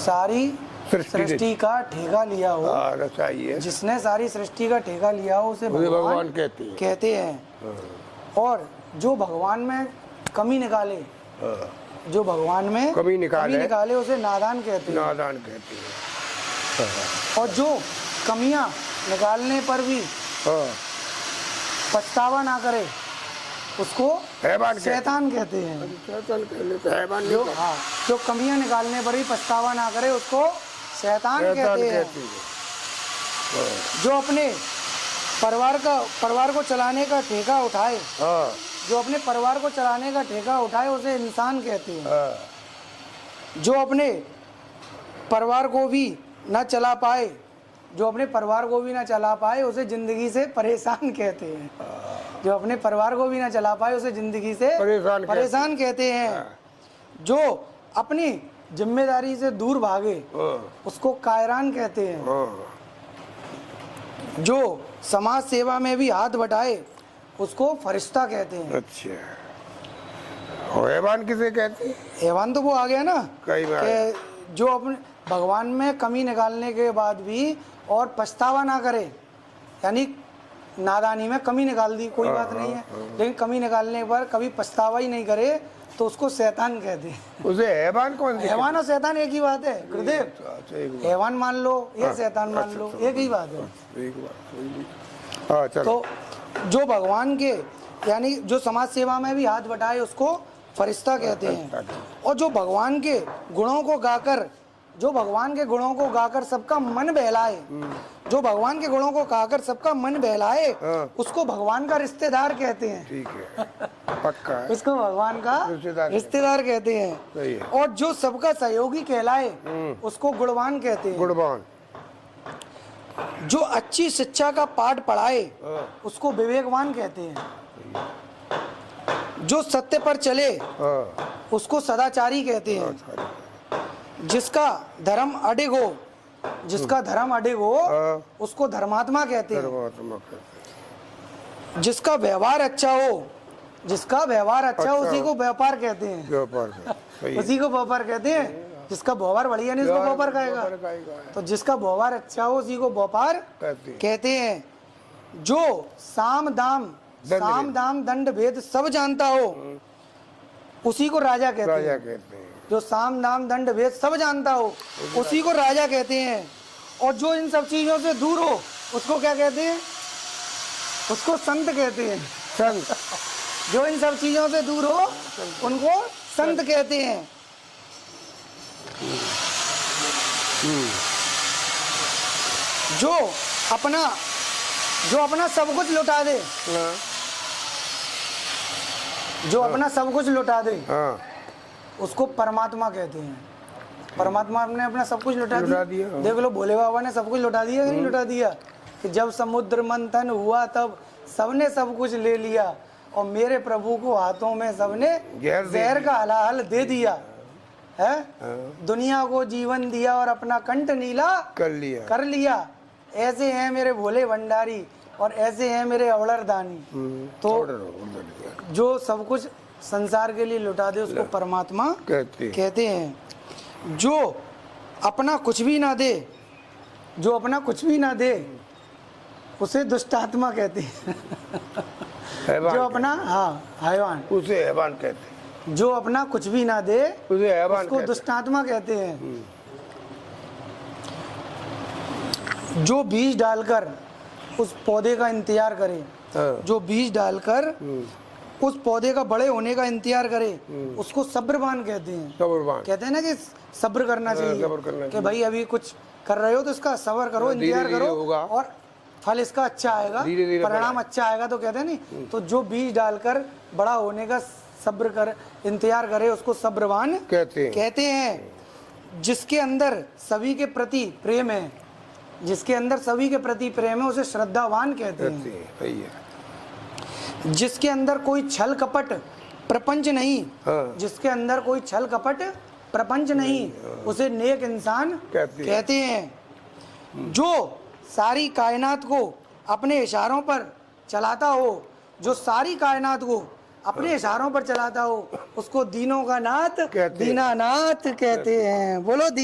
सारी सृष्टि का ठेका लिया हो, चाहिए जिसने सारी सृष्टि का ठेका लिया हो उसे भगवान कहते हैं। और जो भगवान में कमी निकाले, जो भगवान में कमी निकाले उसे नादान कहते हैं। नादान कहते हैं। और जो कमियां निकालने पर भी पछतावा ना करे उसको शैतान कहते हैं। शैतान कह लेते हैं, हैवान जो जो कमियां निकालने पर भी पछतावा ना करे उसको शैतान कहते हैं। जो अपने परिवार को चलाने का ठेका उठाए, जो अपने परिवार को चलाने का ठेका उठाए उसे इंसान कहते हैं। जो अपने परिवार को भी न चला पाए, जो अपने परिवार को भी ना चला पाए उसे जिंदगी से परेशान कहते हैं। जो अपने परिवार को भी ना चला पाए उसे जिंदगी से परेशान कहते हैं। जो अपनी जिम्मेदारी से दूर भागे उसको कायरान कहते हैं। जो समाज सेवा में भी हाथ बटाए उसको फरिश्ता कहते हैं। अच्छा, और हैवान किसे कहते हैं? हैवान तो वो आ गया ना, कई बार कि जो अपने भगवान में कमी निकालने के बाद भी और पछतावा ना करे, यानी नादानी में कमी निकाल दी कोई बात नहीं है, लेकिन कमी निकालने पर कभी पछतावा ही नहीं करे तो उसको शैतान कहते हैं। उसे हैवान कौन? हैवान और शैतान एक ही बात है गुरुदेव। हैवान मान लो या शैतान मान लो, एक ही बात है। तो जो भगवान के यानी जो समाज सेवा में भी हाथ बटाए उसको फरिश्ता कहते हैं। और जो भगवान के गुणों को गाकर, जो भगवान के गुणों को गाकर सबका मन बहलाए, जो भगवान के गुणों को गाकर सबका मन बहलाए उसको भगवान का रिश्तेदार कहते हैं। ठीक है, पक्का है। उसको भगवान का रिश्तेदार कहते हैं। सही है। और जो सबका सहयोगी कहलाए उसको गुणवान कहते हैं। गुणवान। जो अच्छी शिक्षा का पाठ पढ़ाए उसको विवेकवान कहते हैं। जो सत्य पर चले उसको सदाचारी कहते हैं। जिसका धर्म अडिग हो, जिसका धर्म अडिग हो उसको धर्मात्मा कहते हैं। जिसका व्यवहार अच्छा हो, जिसका व्यवहार अच्छा हो उसी को व्यापार कहते हैं। उसी को व्यापार कहते हैं। जिसका व्यवहार बढ़िया नहीं उसको व्यापार कहेगा। तो जिसका व्यवहार अच्छा हो उसी को व्यापार कहते हैं। जो साम दाम दंड भेद सब जानता हो उसी को राजा कहते हैं। जो साम दाम दंड भेद सब जानता हो उसी को राजा कहते हैं। और जो इन सब चीजों से दूर हो उसको क्या कहते हैं? उसको संत कहते हैं। संत। जो इन सब चीजों से दूर हो उनको संत कहते हैं। जो अपना सब कुछ लुटा दे, जो अपना सब कुछ लुटा दे उसको परमात्मा कहते हैं। परमात्मा ने अपना सब कुछ लुटा दिया। देख लो भोले बाबा ने सब कुछ लुटा दिया कि नहीं लुटा दिया? कि जब समुद्र मंथन हुआ तब सबने सब कुछ ले लिया और मेरे प्रभु को हाथों में सबने जहर का हलाहल दे दिया है। दुनिया को जीवन दिया और अपना कंठ नीला कर लिया। ऐसे हैं मेरे भोले भंडारी और ऐसे हैं मेरे अवलर दानी। तो जो सब कुछ संसार के लिए लुटा दे उसको परमात्मा कहते हैं। जो अपना कुछ भी ना दे, जो अपना कुछ भी ना दे उसे दुष्टात्मा कहते हैं। जो अपना हैवान, उसे हैवान कहते हैं। जो अपना कुछ भी ना दे उसे हैवान उसको दुष्टात्मा कहते हैं। जो बीज डालकर उस पौधे का इंतजार करे, जो बीज डालकर उस पौधे का बड़े होने का इंतजार करे उसको सब्रवान कहते हैं। कहते हैं ना कि सब्र करना चाहिए कि भाई अभी कुछ कर रहे हो तो इसका सब्र करो, इंतजार करो और फल इसका अच्छा आएगा, परिणाम अच्छा आएगा। तो कहते हैं नहीं, तो जो बीज डालकर बड़ा होने का सब्र कर इंतजार करे उसको सब्रवान कहते हैं। जिसके अंदर सभी के प्रति प्रेम है, जिसके अंदर सभी के प्रति प्रेम है उसे श्रद्धावान कहते हैं। जिसके अंदर कोई छल कपट प्रपंच नहीं, जिसके अंदर कोई छल कपट प्रपंच नहीं उसे नेक इंसान कहते हैं। जो सारी कायनात को अपने इशारों पर चलाता हो, जो सारी कायनात को अपने इशारों पर चलाता हो उसको दीनों का नाथ दीनानाथ कहते हैं। बोलो दीन